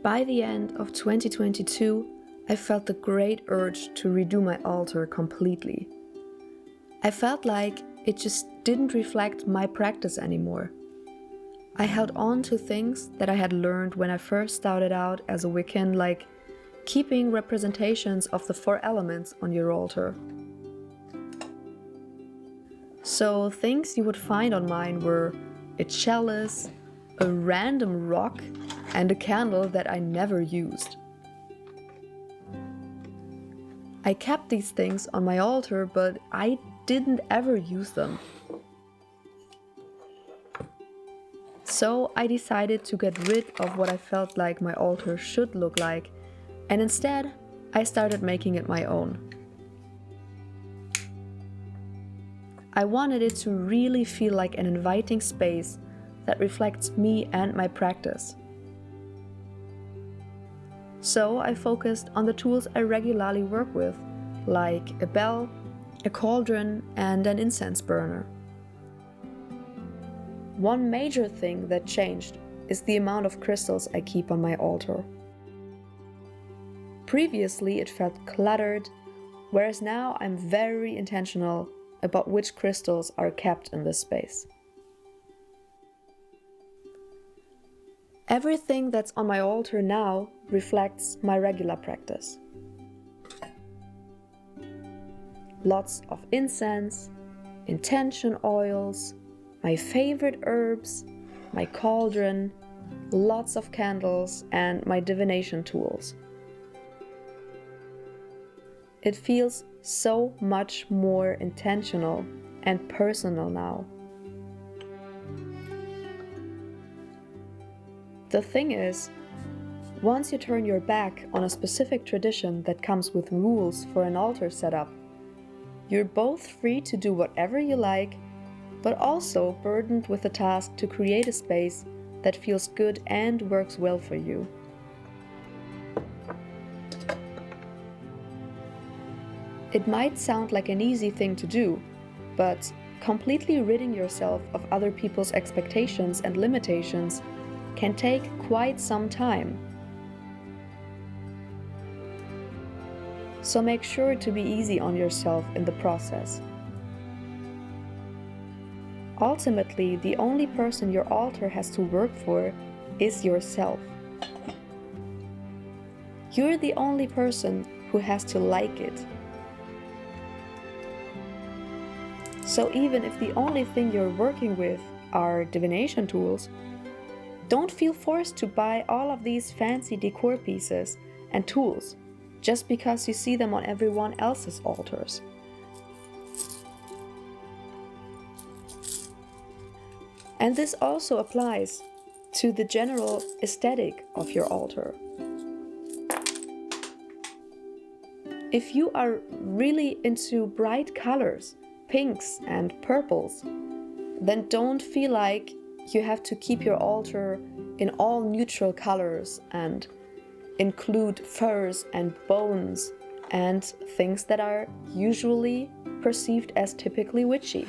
By the end of 2022, I felt the great urge to redo my altar completely. I felt like it just didn't reflect my practice anymore. I held on to things that I had learned when I first started out as a Wiccan, like keeping representations of the 4 elements on your altar. So things you would find on mine were a chalice, a random rock, and a candle that I never used. I kept these things on my altar, but I didn't ever use them. So I decided to get rid of what I felt like my altar should look like, and instead I started making it my own. I wanted it to really feel like an inviting space that reflects me and my practice. So I focused on the tools I regularly work with, like a bell, a cauldron, and an incense burner. One major thing that changed is the amount of crystals I keep on my altar. Previously it felt cluttered, whereas now I'm very intentional about which crystals are kept in this space. Everything that's on my altar now reflects my regular practice. Lots of incense, intention oils, my favorite herbs, my cauldron, lots of candles, and my divination tools. It feels so much more intentional and personal now. The thing is, once you turn your back on a specific tradition that comes with rules for an altar setup, you're both free to do whatever you like, but also burdened with the task to create a space that feels good and works well for you. It might sound like an easy thing to do, but completely ridding yourself of other people's expectations and limitations can take quite some time. So make sure to be easy on yourself in the process. Ultimately, the only person your altar has to work for is yourself. You're the only person who has to like it. So even if the only thing you're working with are divination tools, don't feel forced to buy all of these fancy decor pieces and tools just because you see them on everyone else's altars. And this also applies to the general aesthetic of your altar. If you are really into bright colors, pinks and purples, then don't feel like you have to keep your altar in all neutral colors and include furs and bones and things that are usually perceived as typically witchy.